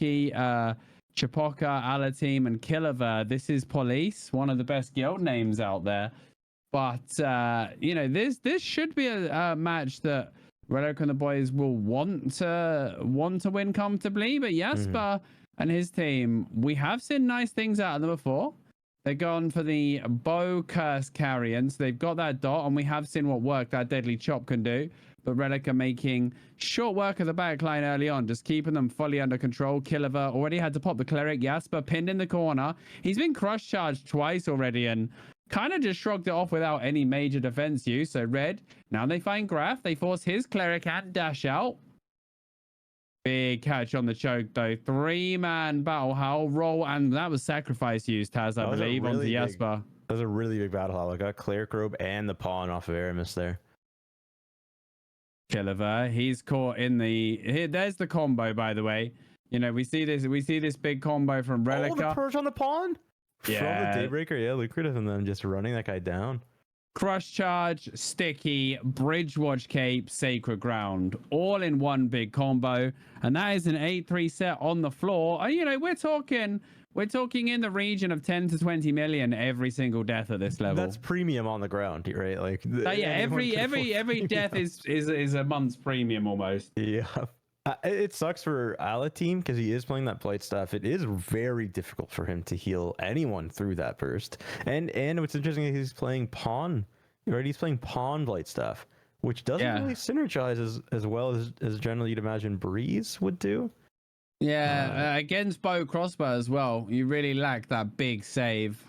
Monkey, Chapoka, Alateam, and Killiver. This is Police, one of the best guild names out there. But you know, this should be a match that Relic and the boys will want to win comfortably. But Jasper and his team, we have seen nice things out of them before. They've gone for the bow curse carrion, so they've got that dot, and we have seen what work that deadly chop can do. But Relic are making short work of the backline early on, just keeping them fully under control. Killiver already had to pop the cleric. Jasper pinned in the corner. He's been crush charged twice already and kind of just shrugged it off without any major defense use. So Red, now they find Graf. They force his cleric and dash out. Big catch on the choke though. 3-man battle howl roll, and that was sacrifice used, Taz, I believe, onto Jasper. That was a really big battle howl. I got cleric robe and the pawn off of Aramis there. Killiver, he's caught in the there's the combo, by the way. You know, we see this big combo from Relica. Oh, the purge on the pawn? Yeah. From the Daybreaker, yeah, lucrative, and then just running that guy down. Crush charge, sticky, bridge watch cape, sacred ground, all in one big combo, and that is an 8-3 set on the floor. And you know, we're talking in the region of 10 to 20 million every single death at this level. That's premium on the ground, right? Like yeah, every death is a month's premium almost. Yeah. It sucks for Alateam because he is playing that plate stuff. It is very difficult for him to heal anyone through that burst. And what's interesting is he's playing pawn, right? He's playing pawn blight stuff, which doesn't really synergize as well as generally you'd imagine Breeze would do. Yeah, against bow crossbow as well, you really lack that big save.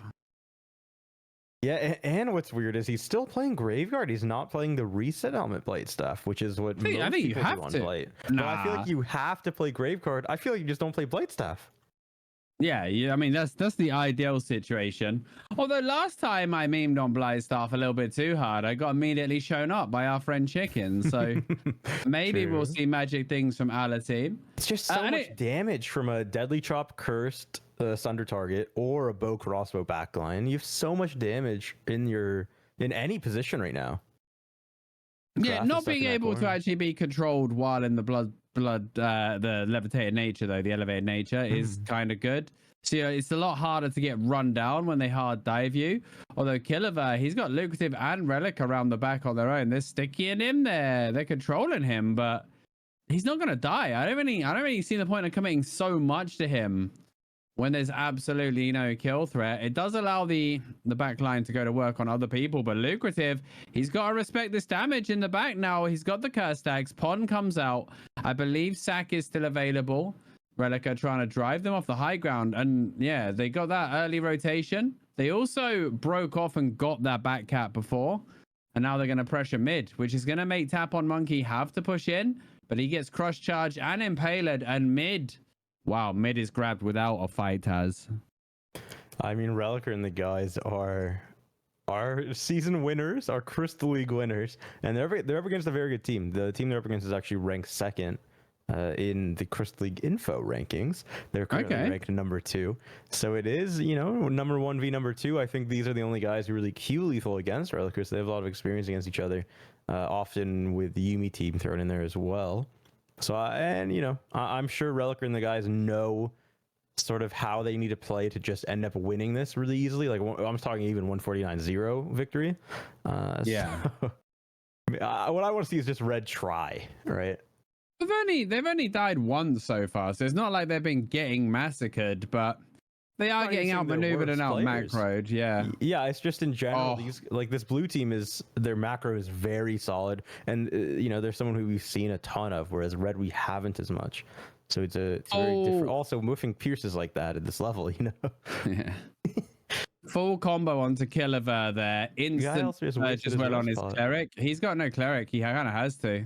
Yeah, and what's weird is he's still playing Graveyard. He's not playing the reset element blade stuff, which is what I think you have to. Blade. Nah. Well, I feel like you have to play Graveyard. I feel like you just don't play blade stuff. Yeah, I mean that's the ideal situation. Although last time I memed on Blightstaff a little bit too hard, I got immediately shown up by our friend Chicken. So maybe we'll see magic things from Alateam. It's just so much damage from a Deadly Chop cursed Sunder target or a bow crossbow backline. You have so much damage in any position right now. Yeah, not being able to actually be controlled while in the the levitated nature though, the elevated nature is kind of good. So yeah, it's a lot harder to get run down when they hard dive you. Although Killiver, he's got lucrative and relic around the back on their own. They're stickying him there. They're controlling him, but he's not gonna die. I don't really see the point of committing so much to him when there's absolutely no kill threat. It does allow the back line to go to work on other people, but lucrative, he's got to respect this damage in the back now. He's got the curse stacks. Pon comes out. I believe Sack is still available. Relica trying to drive them off the high ground, and yeah, they got that early rotation. They also broke off and got that back cap before, and now they're going to pressure mid, which is going to make Tap on Monkey have to push in, but he gets crush charge and impaled, and mid, wow, mid is grabbed without a fight, Taz. I mean, Relica and the guys are season winners, are Crystal League winners, and they're up against a very good team. The team they're up against is actually ranked second in the Crystal League info rankings. They're currently ranked number 2. So it is, number 1 v number 2. I think these are the only guys who really Q lethal against Relica, so they have a lot of experience against each other, often with the Yuumi team thrown in there as well. So, I'm sure Relica and the guys know sort of how they need to play to just end up winning this really easily. Like, I'm talking even 149-0 victory. Yeah. So, what I want to see is just Red try, right? They've only died once so far, so it's not like they've been getting massacred, but they are getting outmaneuvered and out macroed. Yeah, it's just in general, this blue team their macro is very solid, and there's someone who we've seen a ton of, whereas red we haven't as much. So it's very different. Also, moving pierces like that at this level, Yeah. Full combo onto Killiver there. Instant search as well on his cleric. He's got no cleric. He kind of has to.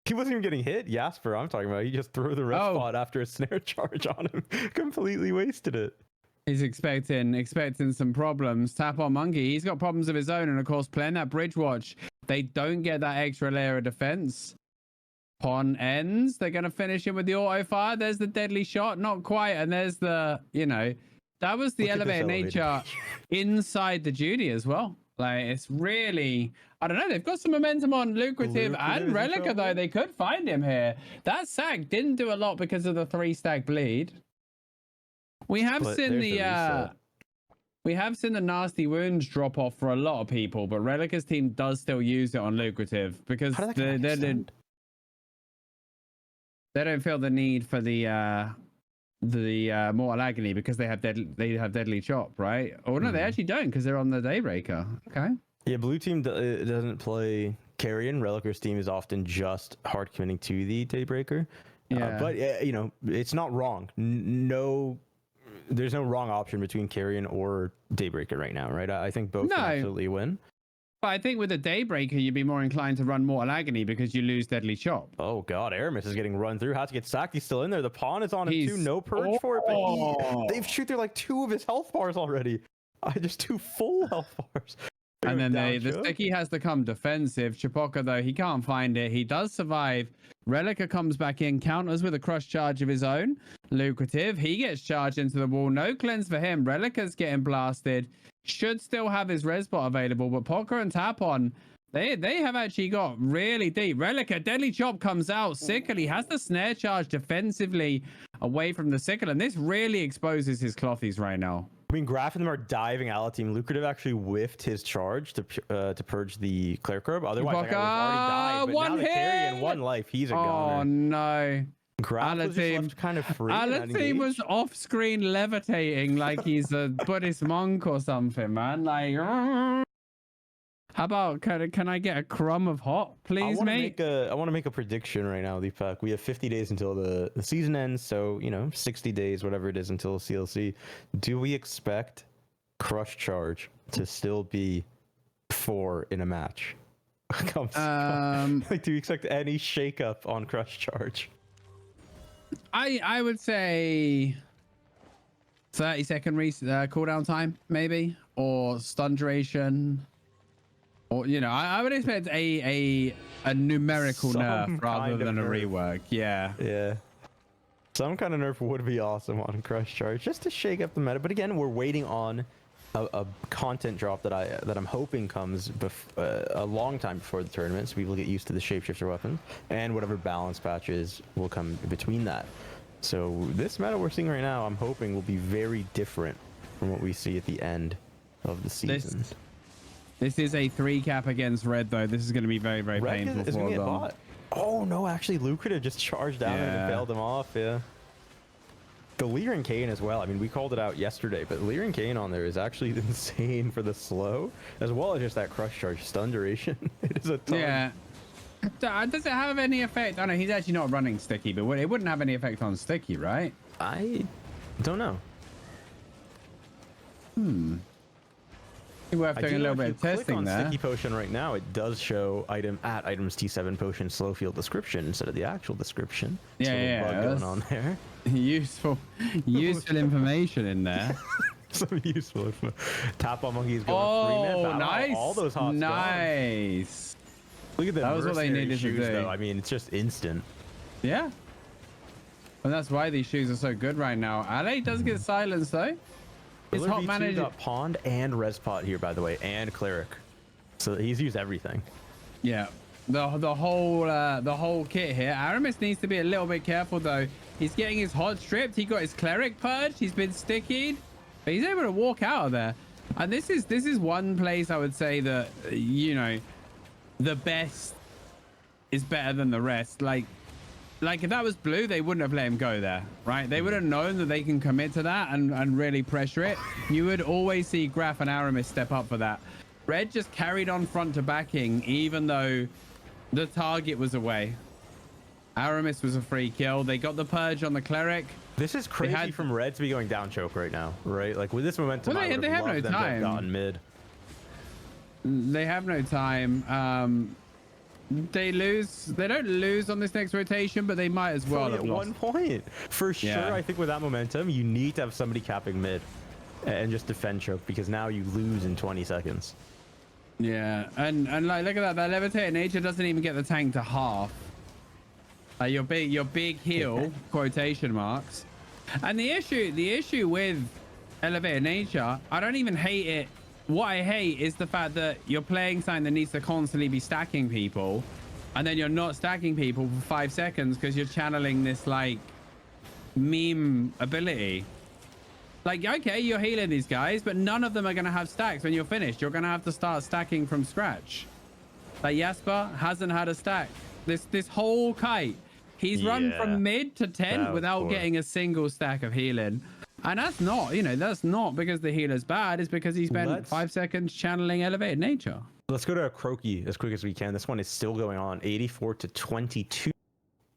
He wasn't even getting hit. Jasper, I'm talking about. He just threw the red spot after a snare charge on him. Completely wasted it. He's expecting some problems. Tap on Monkey. He's got problems of his own. And of course, playing that bridge watch, they don't get that extra layer of defense. Pon ends. They're going to finish him with the auto fire. There's the deadly shot. Not quite. And there's the, that was the elevated nature inside the Judy as well. Like, it's really, I don't know. They've got some momentum on Lucrative and Relica, though. They could find him here. That sack didn't do a lot because of the 3-stack bleed. We have seen the nasty wounds drop off for a lot of people, but Relica's team does still use it on Lucrative because they don't feel the need for the Mortal Agony because they have Deadly Chop, right? Or no, they actually don't because they're on the Daybreaker. Okay. Yeah, blue team doesn't play Carrion. Relica's team is often just hard committing to the Daybreaker. Yeah. But you know, it's not wrong. There's no wrong option between Carrion or Daybreaker right now, right? I think both can absolutely win. But I think with a Daybreaker, you'd be more inclined to run Mortal Agony because you lose Deadly Chop. Oh god, Aramis is getting run through. Has to get sacked. He's still in there. The pawn is on him too. No purge for it, but they've shoot through like 2 of his health bars already. Just 2 full health bars. And then the sticky has to come defensive. Chipoka, though, he can't find it. He does survive. Relica comes back in, counters with a crush charge of his own. Lucrative, he gets charged into the wall. No cleanse for him. Relica's getting blasted. Should still have his res bot available, but Poker and Tapon, they have actually got really deep. Relica, Deadly Chop comes out. Sickle, he has the snare charge defensively away from the Sickle, and this really exposes his clothies right now. I mean, Graf and them are diving out team. Lucrative actually whiffed his charge to purge the Cleric Herb. Otherwise, that guy already died. But now the Carrion 1 life. He's a gunner. Oh no. Graf was just left kind of free. Alateam was off screen levitating like he's a Buddhist monk or something, man. Like, how about can I get a crumb of hot, please, mate? I want to make a prediction right now, Deepak. We have 50 days until the season ends, so 60 days, whatever it is, until CLC. Do we expect Crush Charge to still be 4 in a match? Like, do you expect any shakeup on Crush Charge? I would say 30-second cooldown time, maybe, or stun duration. Or I would expect a numerical nerf rather than a rework. Yeah. Some kind of nerf would be awesome on Crush Charge just to shake up the meta. But again, we're waiting on a content drop that I'm hoping comes a long time before the tournament, so people get used to the shapeshifter weapons and whatever balance patches will come between that. So this meta we're seeing right now, I'm hoping will be very different from what we see at the end of the season. This is a 3-cap against Red, though. This is going to be very, very painful for them. Oh, no, actually, Lucrative just charged down and bailed him off, yeah. The Lyran Kane as well. I mean, we called it out yesterday, but Lyran Kane on there is actually insane for the slow, as well as just that Crush Charge stun duration. It is a ton. Yeah. Does it have any effect? I know he's actually not running Sticky, but it wouldn't have any effect on Sticky, right? I don't know. Worth doing a little bit of testing there. Sticky Potion right now, it does show items T7 Potion slow field description instead of the actual description. Yeah, going on there. Useful information in there. Some useful info. Tap on Monkey is going 3-man. Nice. All those hots nice. Gone. Look at the that was what they needed shoes, to do. Though. I mean, it's just instant. Yeah. And that's why these shoes are so good right now. Ale does get silenced though. His hot manager got Pond and Respot here, by the way, and Cleric. So he's used everything. Yeah. The whole kit here. Aramis needs to be a little bit careful though. He's getting his hot stripped. He got his Cleric purged. He's been stickied, but he's able to walk out of there. And this is one place I would say that the best is better than the rest. Like if that was blue, they wouldn't have let him go there, right? They would have known that they can commit to that and really pressure it. You would always see Graf and Aramis step up for that. Red just carried on front to backing, even though the target was away. Aramis was a free kill. They got the purge on the Cleric. This is crazy from Red to be going down choke right now, right? Like with this momentum, well, they have no time. Gotten mid. They have no time. They don't lose on this next rotation, but they might as well have lost. 1 point for sure. I think with that momentum, you need to have somebody capping mid and just defend choke, because now you lose in 20 seconds. Yeah, and like look at that levitating nature doesn't even get the tank to half. Your big heal quotation marks. And the issue with elevated nature, I don't even hate it what I hate is the fact that you're playing something that needs to constantly be stacking people, and then you're not stacking people for 5 seconds because you're channeling this like meme ability. Like, okay, you're healing these guys, but none of them are going to have stacks when you're finished. You're going to have to start stacking from scratch. Like, Jasper hasn't had a stack. This whole kite, he's run from mid to 10 without getting a single stack of healing. And that's not, you know, that's not because the healer's bad. It's because he spent 5 seconds channeling elevated nature. Let's go to a croaky as quick as we can. This one is still going on. 84 to 22.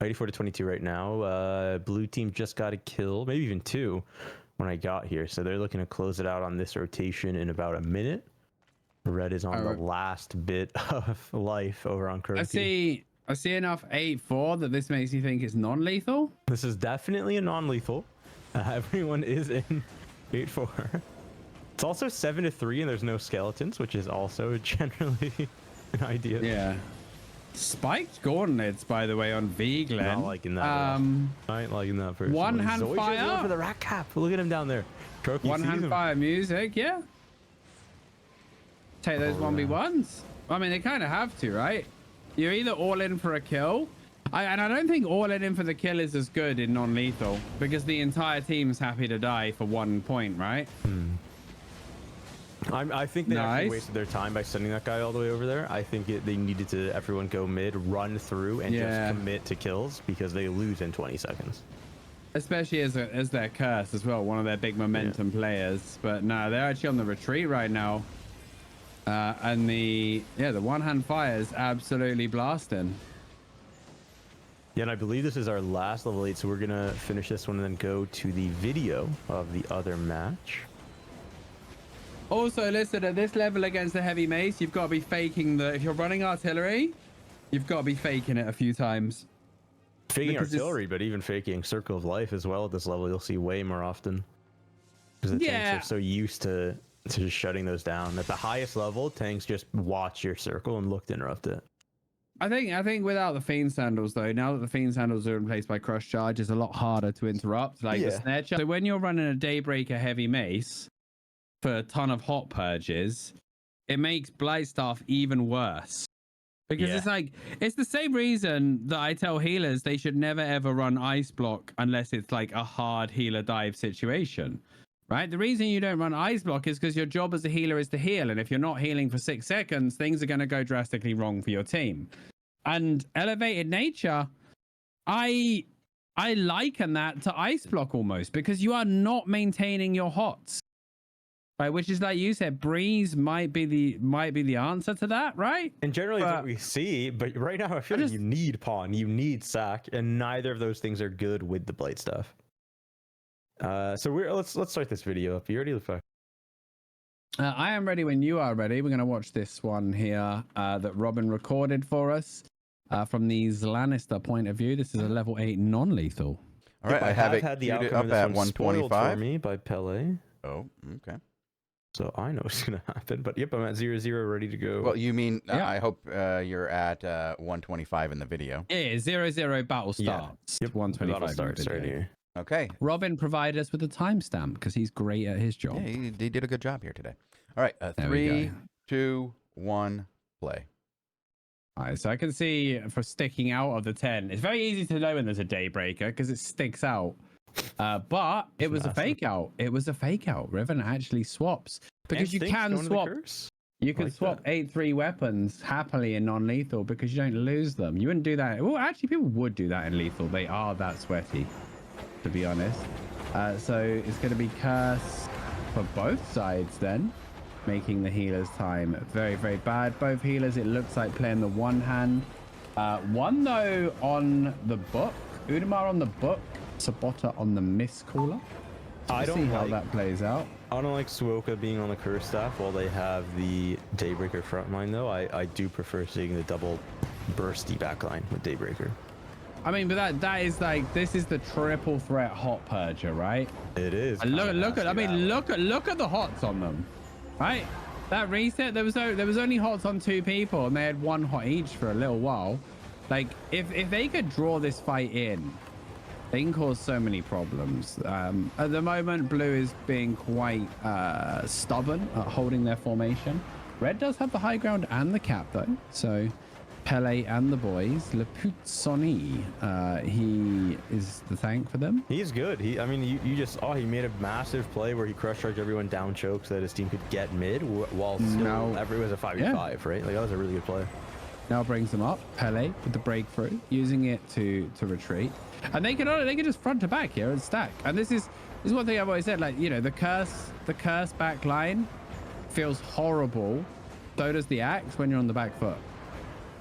84 to 22 right now. Blue team just got a kill, maybe even 2 when I got here. So they're looking to close it out on this rotation in about a minute. Red is on the last bit of life over on croaky. I see enough 8-4 that this makes you think it's non-lethal. This is definitely a non-lethal. Everyone is in 8-4. It's also 7 to 3 and there's no skeletons, which is also generally an idea. Yeah. Spiked gauntlets, by the way, on V-Glen. Not liking that. I ain't liking that personally. One hand fire for the rat cap. Look at him down there. Croaky one hand fire music, yeah. Take those 1v1s. I mean, they kind of have to, right? You're either all in for a kill. And I don't think all in for the kill is as good in non-lethal because the entire team's happy to die for 1 point, right? I think they actually wasted their time by sending that guy all the way over there. I think they needed to everyone go mid, run through, and just commit to kills because they lose in 20 seconds. Especially as their curse as well, one of their big momentum players. But no, they're actually on the retreat right now. And the one hand fire is absolutely blasting. Yeah, and I believe this is our last level 8, so we're gonna finish this one and then go to the video of the other match. Also, listen, at this level against the heavy mace, you've got to be faking if you're running artillery, you've got to be faking it a few times. Faking artillery, but even faking Circle of Life as well at this level, you'll see way more often. Because the tanks are so used to just shutting those down. At the highest level, tanks just watch your circle and look to interrupt it. I think without the Fiend Sandals, though, now that the Fiend Sandals are replaced by Crush Charge, it's a lot harder to interrupt, like the Snare Charge. So when you're running a Daybreaker heavy mace for a ton of hot purges, it makes Blightstaff even worse. Because it's the same reason that I tell healers they should never ever run Ice Block unless it's like a hard healer dive situation. Right? The reason you don't run Ice Block is because your job as a healer is to heal. And if you're not healing for 6 seconds, things are going to go drastically wrong for your team. And Elevated Nature, I liken that to Ice Block almost because you are not maintaining your hots. Right, which is like you said, Breeze might be the answer to that, right? And generally that's what we see, but right now I feel like you need Pawn, you need Sack, and neither of those things are good with the Blight stuff. So let's start this video up. You ready? I am ready when you are ready. We're gonna watch this one here that Robin recorded for us from the Lannister point of view. This is a level 8 non-lethal. All right, I have it had the up at 125 for me by Pele. Oh, okay. So I know what's gonna happen, but yep, I'm at 0-0, ready to go. Well, you mean I hope you're at 125 in the video. Yeah, 0-0 battle starts. Yep, 125 battle starts right here. Okay. Robin provided us with a timestamp because he's great at his job. Yeah, he did a good job here today. All right, 3, 2, 1, play. All right, so I can see for sticking out of the 10, it's very easy to know when there's a Daybreaker because it sticks out. But it was a fake out. It was a fake out. Riven actually swaps because you can swap. You can swap 8-3 weapons happily in non-lethal because you don't lose them. You wouldn't do that. Well, actually, people would do that in lethal. They are that sweaty, to be honest. So it's going to be curse for both sides then, making the healer's time very, very bad. Both healers, it looks like, playing the one hand. One, though, on the book. Udamar on the book. Sabota on the Mist Caller. I don't see how that plays out. I don't like Swoka being on the curse staff while they have the Daybreaker frontline, though. I do prefer seeing the double bursty backline with Daybreaker. I mean, but that is like, this is the triple threat hot purger, right? It is. Look at the hots on them, right? That reset, there was only hots on 2 people, and they had 1 hot each for a little while. Like, if they could draw this fight in, They can cause so many problems. At the moment, blue is being quite stubborn at holding their formation. Red does have the high ground and the cap though. So Pele and the boys, Le Putsoni, he is the tank for them. He's good. I mean, you just saw he made a massive play where he crush charged everyone down choke so that his team could get mid while still everyone was a 5v5, right? Like that was a really good play. Now brings them up. Pele with the breakthrough, using it to retreat, and they can just front to back here and stack. And this is one thing I've always said. Like, you know, the curse back line feels horrible. So does the axe when you're on the back foot.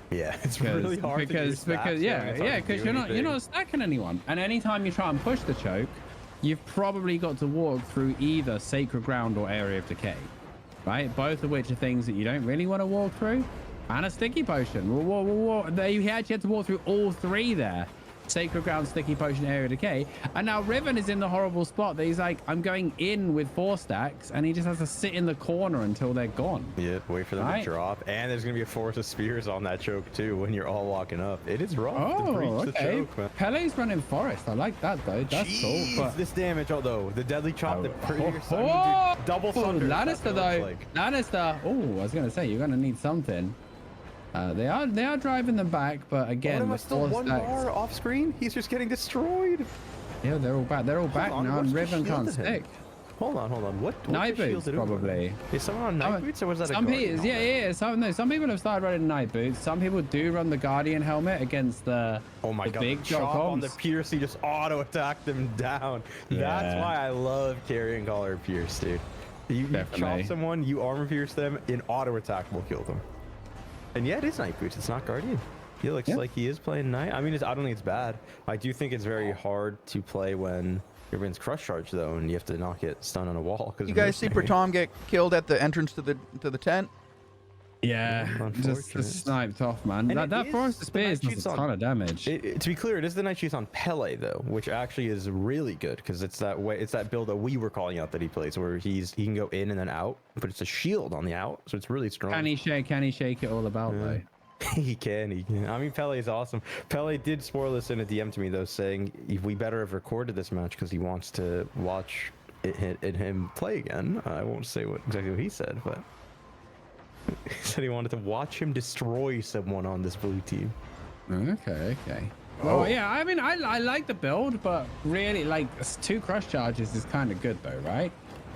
Yeah, it's really hard because you're not stacking anyone. And anytime you try and push the choke, you've probably got to walk through either sacred ground or area of decay, right? Both of which are things that you don't really want to walk through. And a sticky potion. He actually had to walk through all three there. Sacred ground, sticky potion, area decay. And now Riven is in the horrible spot that he's like, I'm going in with 4 stacks, and he just has to sit in the corner until they're gone. Yeah, wait for them to drop. And there's gonna be a force of spears on that choke too when you're all walking up. It is rough to breach the choke, man. Pele's running forest. I like that though. That's cool. But this damage, although the deadly chop, the double thunder. Lannister though. Lannister. Oh, I was gonna say you're gonna need something. They are driving them back, but again, the still one bar off screen. He's just getting destroyed. Yeah, they're all back. They're all back now, and Riven can't stick. Hold on. What night boots probably. Is someone on night boots, or was that some people? Yeah. Some people have started running night boots. Some people do run the Guardian helmet against the big chop on the Pierce. He just auto attacked them down. Yeah. That's why I love carrying Collar Pierce, dude. You chop someone, you armor pierce them, in auto attack will kill them. And yeah, it is night boots. It's not Guardian. He looks like he is playing night. I mean, I don't think it's bad. I do think it's very hard to play when you're against crush charge though, and you have to not get stunned on a wall. You guys see Pratom get killed at the entrance to the tent? Yeah, just sniped off, man. That forest of spears does a ton of damage. To be clear, it is the night she's on Pele though, which actually is really good because it's that build that we were calling out that he plays, where he can go in and then out, but it's a shield on the out, so it's really strong. Can he shake it all about though? He can. I mean, Pele is awesome. Pele did spoil this in a DM to me though, saying we better have recorded this match because he wants to watch him play again. I won't say exactly what he said, but. He said he wanted to watch him destroy someone on this blue team. Okay. Well, yeah, I mean, I like the build, but really, like, 2 crush charges is kind of good, though, right?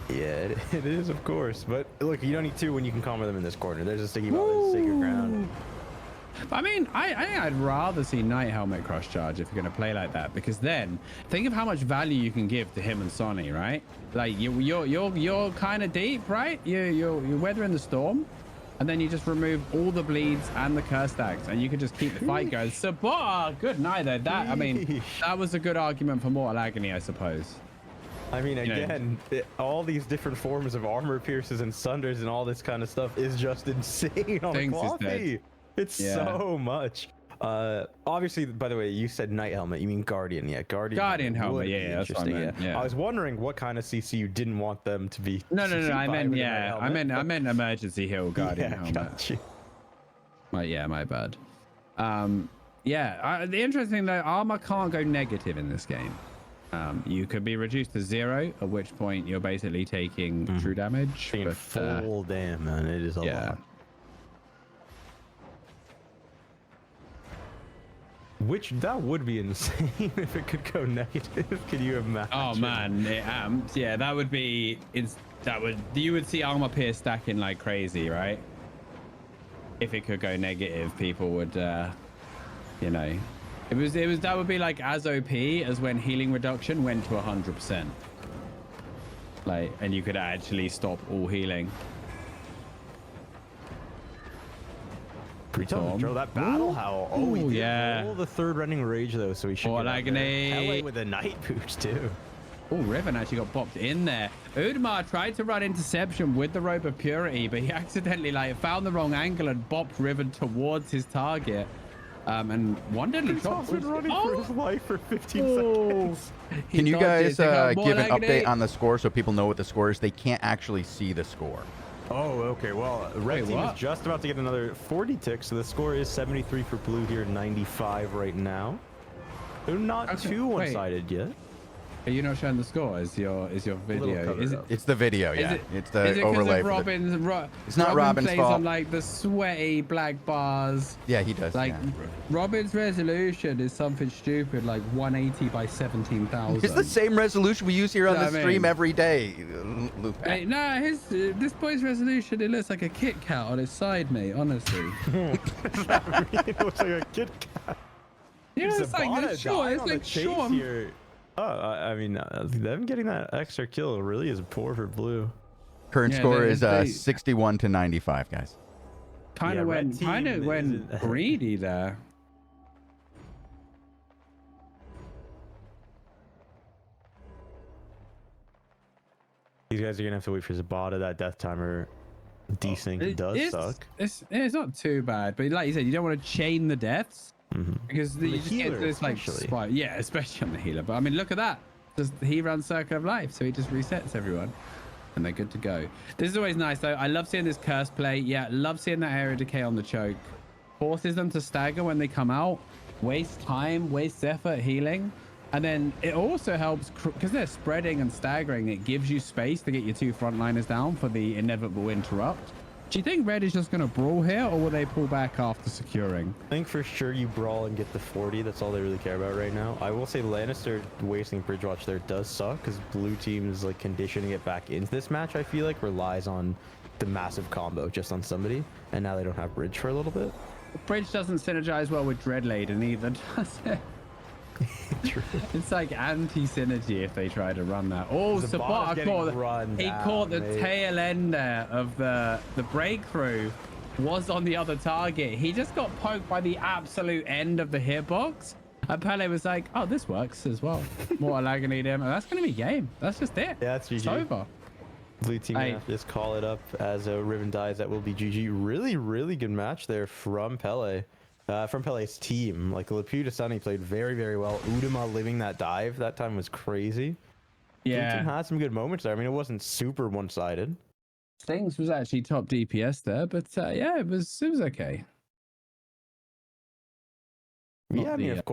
Yeah, it is, of course. But look, you don't need 2 when you can combo them in this corner. There's a sticky ball, sacred ground. I mean, I think I'd rather see Night Helmet crush charge if you're going to play like that, because then think of how much value you can give to him and Sonny, right? Like, you're kind of deep, right? You're weathering the storm. And then you just remove all the bleeds and the curse stacks, and you can just keep the fight going. So, good night though. I mean, that was a good argument for Mortal Agony, I suppose. I mean, again, all these different forms of armor pierces and sunders and all this kind of stuff is just insane on Coffee. It's so much. Obviously, by the way, you said Night Helmet. You mean Guardian? Yeah, Guardian helmet. Yeah, that's what I meant. Yeah. I was wondering what kind of CC you didn't want them to be. No. I meant emergency heal Guardian helmet. Got you. My bad. The interesting though, armor can't go negative in this game. You could be reduced to 0, at which point you're basically taking true damage. But, full damn, man. It is a lot. Which that would be insane if it could go negative. Can you imagine? Oh man, it amps. Yeah, that would be. You would see armor pierce stacking like crazy, right? If it could go negative, people would, that would be like as OP as when healing reduction went to 100%. Like, and you could actually stop all healing. Throw that battle howl. Oh, he did roll the 3rd running rage though, so he should get Pele with the night boots too. Oh, Riven actually got popped in there. Udmar tried to run interception with the robe of purity, but he accidentally found the wrong angle and bopped Riven towards his target. And one deadly shot. He's been running for his life for 15 seconds. Can you guys give an update on the score so people know what the score is? They can't actually see the score. Oh, okay. Well, red team is just about to get another 40 ticks, so the score is 73 for blue here, 95 right now. They're not too one-sided yet. Are you not showing the score? Is your video? Is it? It's the video, yeah. It's the overlay. It's not Robin's plays fault. On like the sweaty black bars. Yeah, he does. Like yeah. Robin's resolution is something stupid, like 180 by 17,000. It's the same resolution we use here on the stream every day. Hey, nah, this boy's resolution, it looks like a Kit Kat on his side, mate. Honestly. It looks like a Kit Kat. Yeah, it's like this short. It's like short. I mean, them getting that extra kill really is poor for blue. Current score is 61 to 95, guys. Kind of went greedy there. These guys are gonna have to wait for Zabata. That death timer desync does suck. It's not too bad, but like you said, you don't want to chain the deaths. Because you just get this like spike. Yeah, especially on the healer. But I mean, look at that. He runs Circle of Life, so he just resets everyone, and they're good to go. This is always nice though. I love seeing this curse play. Yeah, love seeing that area decay on the choke. Forces them to stagger when they come out. Waste time, waste effort healing, and then it also helps because they're spreading and staggering. It gives you space to get your two frontliners down for the inevitable interrupt. Do you think Red is just going to brawl here, or will they pull back after securing? I think for sure you brawl and get the 40. That's all they really care about right now. I will say Lannister wasting Bridge Watch there does suck, because blue team's like conditioning it back into this match, I feel like, relies on the massive combo just on somebody, and now they don't have Bridge for a little bit. Bridge doesn't synergize well with Dreadladen either, does it? True. It's like anti-synergy if they try to run that. Oh, Sabata caught the tail end there of the breakthrough. Was on the other target. He just got poked by the absolute end of the hitbox. And Pele was like, oh, this works as well. Mortal Agony him. And that's going to be game. That's just it. Yeah, that's GG. It's over. Blue team gonna have to just call it up as Riven dies. That will be GG. Really, really good match there from Pele. From Pele's team. Like Laputa Sunny played very, very well. Udama living that dive that time was crazy. Yeah. Blue team had some good moments there. I mean, it wasn't super one-sided. Stings was actually top DPS there, but yeah, it was okay. Yeah, I mean, of course.